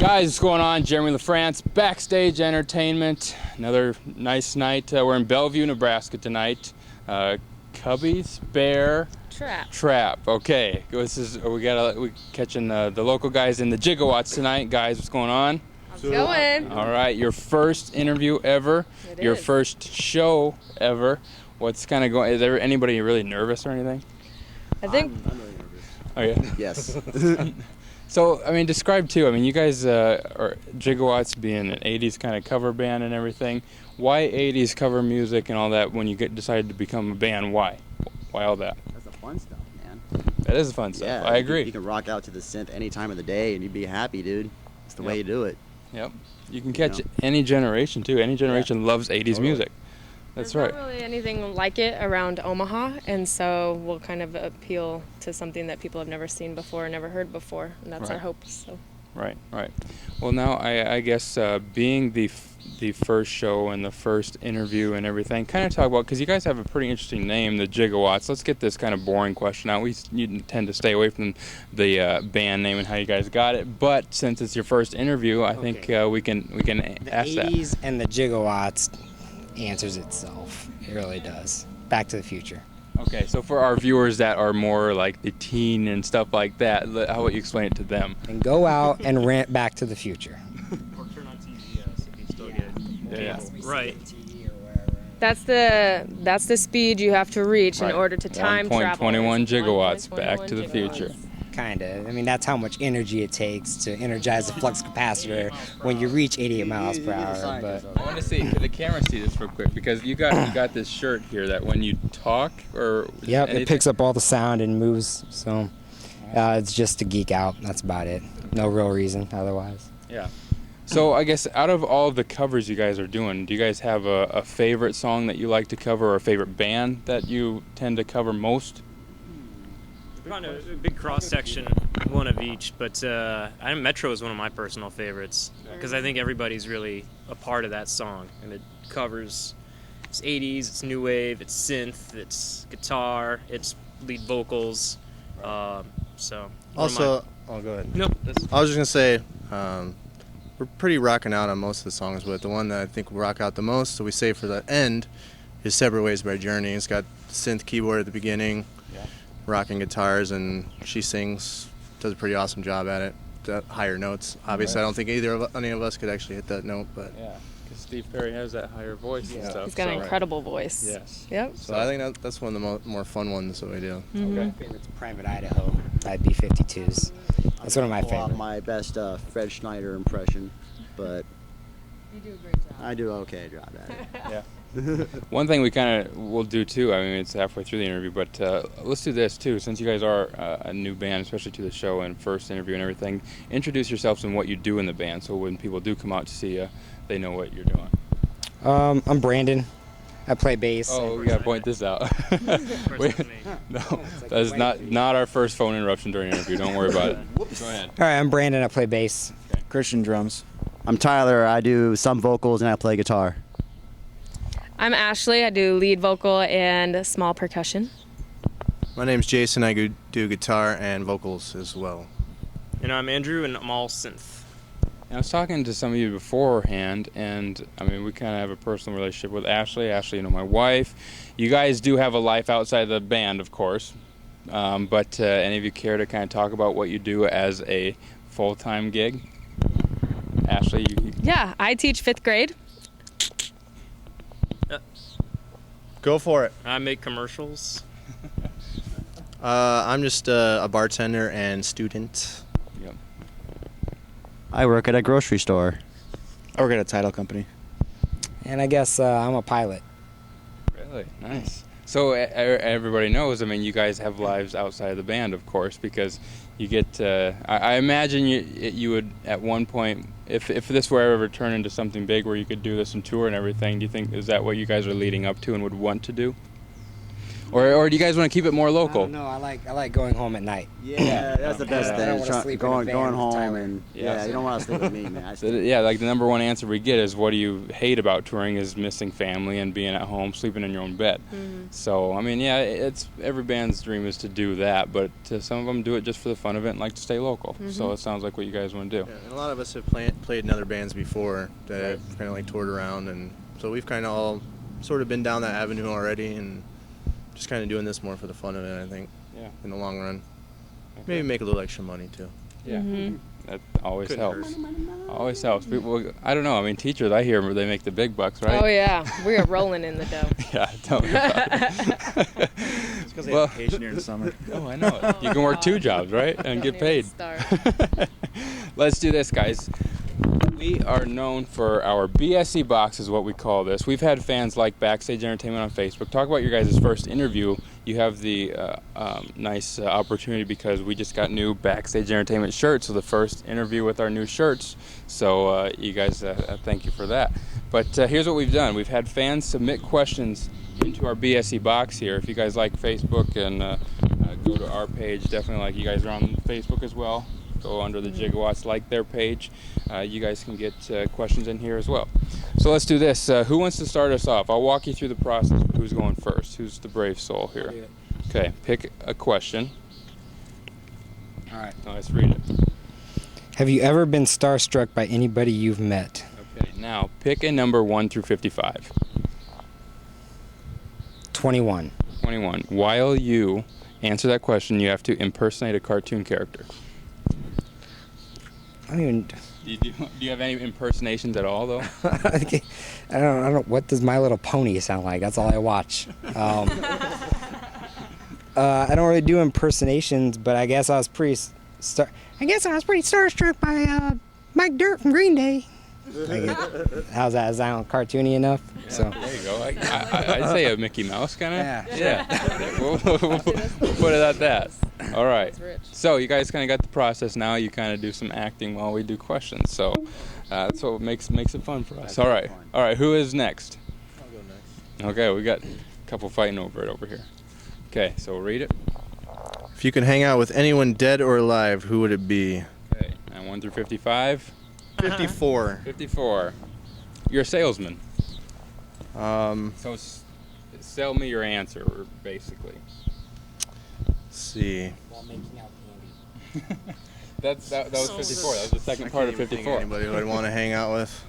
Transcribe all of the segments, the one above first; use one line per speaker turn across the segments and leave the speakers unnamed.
Guys, what's going on? Jeremy Lafrentz, Backstage Entertainment. Another nice night. We're in Bellevue, Nebraska tonight. Cubby's Bear Trap. Okay, we catching the local guys in the Jiggawatts tonight. Guys, what's going on?
How's it going?
All right, your first interview ever. Your first show ever. What's kind of going? Is there anybody really nervous or anything?
I think
I'm really nervous.
Oh yeah.
Yes.
So, I mean, describe too. I mean, you guys are Jiggawatts being an 80s kind of cover band and everything. Why 80s cover music and all that when you decided to become a band? Why? Why all that?
That's the fun stuff, man.
That is the fun stuff.
Yeah,
I agree.
You can rock out to the synth any time of the day and you'd be happy, dude. It's the way you do it.
Yep. You can catch any generation too. Any generation loves 80s music. That's
there's
right.
not really anything like it around Omaha, and so we'll kind of appeal to something that people have never seen before, never heard before, and that's our hope. So.
Right. Well, now I guess being the first show and the first interview and everything, kind of talk about, because you guys have a pretty interesting name, the Jiggawatts. Let's get this kind of boring question out. You tend to stay away from the band name and how you guys got it, but since it's your first interview, I think we can ask that.
The 80s and the Jiggawatts answers itself. It really does. Back to the Future.
Okay, so for our viewers that are more like the teen and stuff like that, how would you explain it to them?
And go out and rant Back to the Future.
Or turn on TV, so you can still get
Yeah.
right.
That's the speed you have to reach in order to time travel.
1.21 gigawatts, Back to the Future.
Kind of. I mean, that's how much energy it takes to energize a flux capacitor when you reach 88 miles per hour. But
I want to see, can the camera see this real quick? Because you got this shirt here that when you talk or
yep,
anything,
it picks up all the sound and moves. So it's just to geek out. That's about it. No real reason otherwise.
Yeah. So I guess out of all of the covers you guys are doing, do you guys have a favorite song that you like to cover or a favorite band that you tend to cover most?
Kind of a big cross section, one of each, but Metro is one of my personal favorites because I think everybody's really a part of that song, and it covers it's 80s, it's new wave, it's synth, it's guitar, it's lead vocals. So
also, go ahead.
Nope.
I was just gonna say we're pretty rocking out on most of the songs, but the one that I think we rock out the most, so we save for the end, is "Separate Ways" by Journey. It's got synth keyboard at the beginning. Rocking guitars, and she sings, does a pretty awesome job at it. The higher notes. Obviously, I don't think any of us could actually hit that note, but
yeah, because Steve Perry has that higher voice and stuff.
He's got an incredible voice.
Yes.
Yep.
So I think that's one of the more fun ones that we do.
Mm-hmm.
Okay.
Favorite's Private Idaho by B-52s. That's one of my favorites.
My best Fred Schneider impression, but
You do a great job.
I do okay job at it.
Yeah. One thing we kind of will do too, I mean, it's halfway through the interview, but let's do this too. Since you guys are a new band, especially to the show and first interview and everything, introduce yourselves and what you do in the band, so when people do come out to see you, they know what you're doing.
I'm Brandon. I play bass.
Oh, we gotta point this out. No, that's not our first phone interruption during an interview. Don't worry about it. Go ahead.
All right, I'm Brandon. I play bass.
Christian drums. I'm Tyler. I do some vocals and I play guitar.
I'm Ashley. I do lead vocal and small percussion.
My name's Jason. I do guitar and vocals as well.
And I'm Andrew, and I'm all synth.
I was talking to some of you beforehand, and I mean, we kind of have a personal relationship with Ashley. Ashley, you know, my wife. You guys do have a life outside the band, of course. But any of you care to kind of talk about what you do as a full-time gig? Ashley,
Yeah, I teach 5th grade.
Go for it.
I make commercials.
I'm just a bartender and student.
Yep.
I work at a grocery store.
I work at a title company.
And I guess I'm a pilot.
Really nice. So everybody knows. I mean, you guys have lives outside of the band, of course, because you get. I imagine you would at one point, if this were ever turned into something big where you could do this and tour and everything. Do you think is that what you guys are leading up to and would want to do? Or do you guys want to keep it more local?
No, I like going home at night.
Yeah, that's the best
I don't wanna
thing.
sleep in a van
Going
with
home
Tyler.
and
Yeah.
you don't want to sleep with me, man.
Yeah, like the number one answer we get is, what do you hate about touring is missing family and being at home, sleeping in your own bed. So, I mean, yeah, it's every band's dream is to do that, but some of them do it just for the fun of it and like to stay local. So it sounds like what you guys want to do.
Yeah, and a lot of us have played in other bands before that have kind of like toured around, and so we've kind of all sort of been down that avenue already, and just kind of doing this more for the fun of it, I think.
Yeah.
In the long run,
Okay.
maybe make a little extra money too.
Yeah. That always
Couldn't
helps. Always helps. People, I don't know. I mean, teachers, I hear they make the big bucks, right?
Oh yeah, we are rolling in the dough.
Yeah, tell me about it.
It's because they
Well-
have vacation here in the summer.
Oh, I know it. You can work 2 jobs, right? And get
Don't
paid.
even start.
Let's do this, guys. We are known for our BSE box, is what we call this. We've had fans like Backstage Entertainment on Facebook. Talk about your guys' first interview. You have the nice opportunity because we just got new Backstage Entertainment shirts, so the first interview with our new shirts. So you guys, thank you for that. But here's what we've done. We've had fans submit questions into our BSE box here. If you guys like Facebook and go to our page, definitely, like you guys are on Facebook as well. Go under the Jiggawatts, like their page. You guys can get questions in here as well. So let's do this. Who wants to start us off? I'll walk you through the process. Who's going first? Who's the brave soul here? Okay, pick a question.
All right.
Now let's read it.
Have you ever been starstruck by anybody you've met?
Okay, now pick a number 1 through 55.
21.
21. While you answer that question, you have to impersonate a cartoon character.
I don't even.
Do you have any impersonations at all, though?
I don't. What does My Little Pony sound like? That's all I watch. I don't really do impersonations, but I guess I was pretty starstruck by Mike Dirt from Green Day. How's that? Is that cartoony enough? So
There you go. I'd say a Mickey Mouse kind of.
Yeah.
We'll put it at that. All right.
It's rich.
So you guys kind of got the process. Now you kind of do some acting while we do questions. So that's what makes it fun for us. All right. All right. Who is next?
I'll go next.
Okay. We got a couple fighting over it over here. Okay. So we'll read it.
If you could hang out with anyone dead or alive, who would it be?
Okay. And 1 through 55.
54.
54. You're a salesman.
Um,
So sell me your answer, basically.
let's see.
while making out candy.
That was 54. That was the second part of
Can't even think
54.
Anybody who I'd want to hang out with.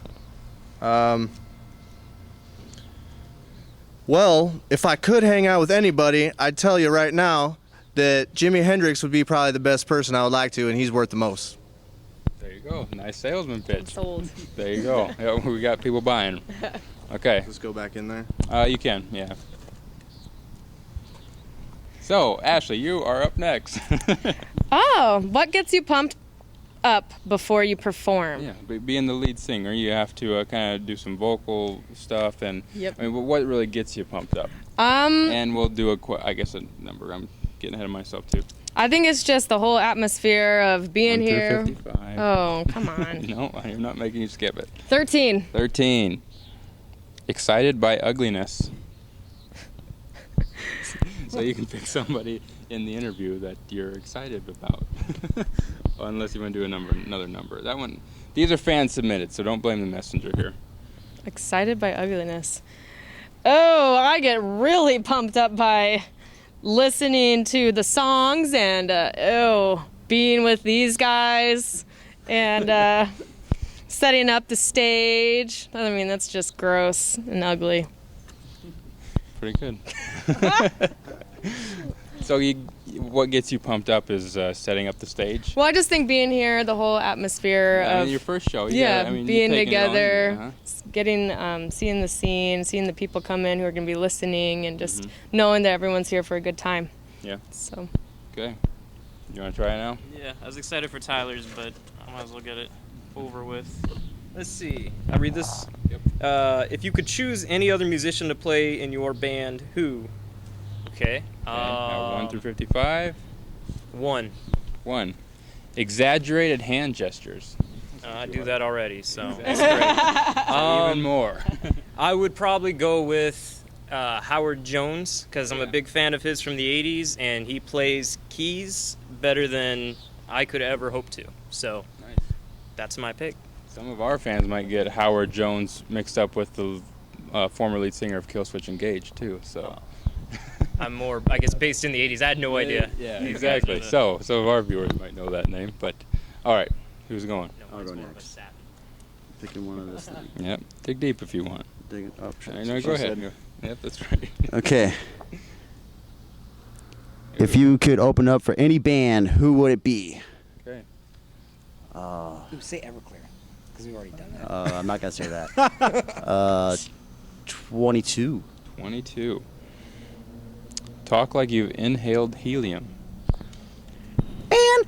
Well, if I could hang out with anybody, I'd tell you right now that Jimi Hendrix would be probably the best person I would like to, and he's worth the most.
There you go. Nice salesman pitch.
Sold.
There you go. Yeah, we got people buying. Okay.
Let's go back in there.
You can, yeah. So, Ashley, you are up next.
Oh, what gets you pumped up before you perform?
Yeah, being the lead singer, you have to kind of do some vocal stuff, and
Yep.
I mean, what really gets you pumped up? And we'll do a number. I'm getting ahead of myself too.
I think it's just the whole atmosphere of being
1 through
here.
55.
Oh, come on.
No, I'm not making you skip it.
13.
13. Excited by ugliness. So you can pick somebody in the interview that you're excited about. Unless you want to do another number. That one, these are fan submitted, so don't blame the messenger here.
Excited by ugliness. Oh, I get really pumped up by listening to the songs and being with these guys and setting up the stage. I mean, that's just gross and ugly.
Pretty good. So what gets you pumped up is setting up the stage.
Well, I just think being here, the whole atmosphere
I
of
mean, your first show.
being together,
Uh-huh.
getting seeing the scene, seeing the people come in who are going to be listening, and just
Mm-hmm.
knowing that everyone's here for a good time.
Yeah.
So
Okay. You want to try it now?
Yeah, I was excited for Tyler's, but I might as well get it over with. Let's see. I read this.
Yep.
If you could choose any other musician to play in your band, who? Okay.
Now 1 through 55.
1.
1. Exaggerated hand gestures.
I do that already, so that's
Even
great.
more.
I would probably go with Howard Jones, because I'm a big fan of his from the 80s, and he plays keys better than I could ever hope to. So that's my pick.
Some of our fans might get Howard Jones mixed up with the former lead singer of Killswitch Engage, too. So
I'm more, I guess, based in the 80s. I had no idea.
Yeah, exactly. So some of our viewers might know that name. But all right, who's going?
I'll go next. Picking one of this thing.
Yep. Dig deep if you want.
Dig it up.
No, go ahead. Yep, that's right.
Okay. If you could open up for any band, who would it be?
Okay.
Ooh, say Everclear, because we've already done that.
I'm not gonna say that. 22.
22. Talk like you've inhaled helium.
And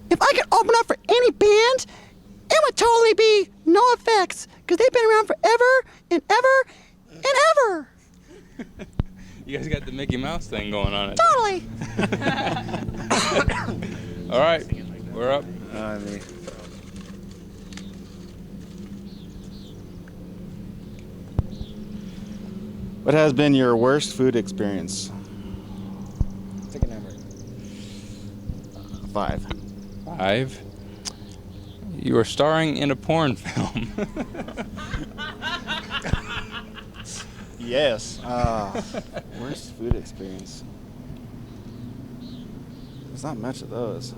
if I could open up for any band, it would totally be No Effects, because they've been around forever and ever and ever.
You guys got the Mickey Mouse thing going on.
Totally.
All right, we're up.
Me. What has been your worst food experience?
Take a number.
5.
5. You are starring in a porn film.
Yes. Worst food experience. There's not much of those.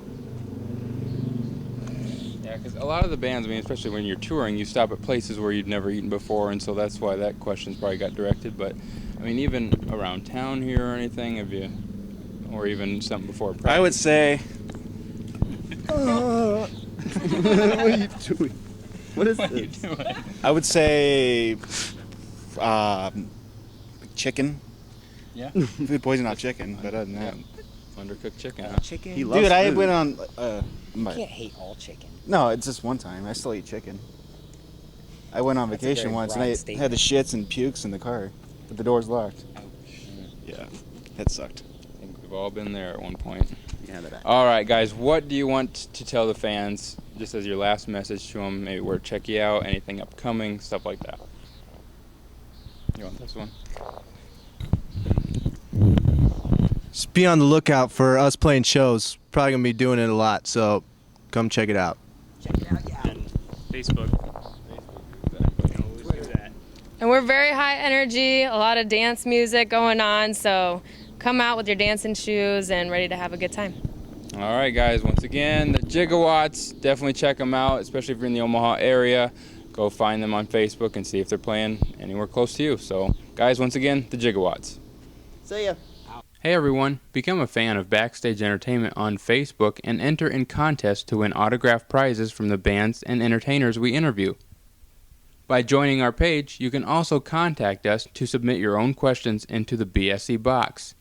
Yeah, because a lot of the bands, I mean, especially when you're touring, you stop at places where you'd never eaten before, and so that's why that question's probably got directed. But, I mean, even around town here or anything, have you, or even something before practice?
I would say.
What are you doing? What is
What are you
this?
doing?
I would say. Chicken.
Yeah?
Food poisoning off chicken, but other than that.
Undercooked chicken, huh?
Chicken?
He loves
Dude, I
food.
went on.
You can't hate all chicken.
No, it's just one time. I still eat chicken. I went on
That's a
vacation
very
once
broad
and I
statement.
had the shits and pukes in the car, but the door's locked. Yeah, that sucked.
I think we've all been there at one point.
Yeah, that.
All right, guys, what do you want to tell the fans, just as your last message to them, maybe where to check you out, anything upcoming, stuff like that? You want this one?
Just be on the lookout for us playing shows. Probably gonna be doing it a lot, so come check it out.
Check it out, yeah.
And Facebook. You know, always do that.
And we're very high energy, a lot of dance music going on, so come out with your dancing shoes and ready to have a good time.
All right, guys, once again, the Jiggawatts, definitely check them out, especially if you're in the Omaha area. Go find them on Facebook and see if they're playing anywhere close to you. So, guys, once again, the Jiggawatts.
See ya.
Hey everyone, become a fan of Backstage Entertainment on Facebook and enter in contests to win autographed prizes from the bands and entertainers we interview. By joining our page, you can also contact us to submit your own questions into the BSE box.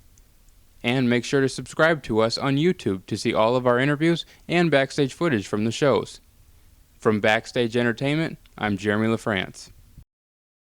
And make sure to subscribe to us on YouTube to see all of our interviews and backstage footage from the shows. From Backstage Entertainment, I'm Jeremy Lafrentz.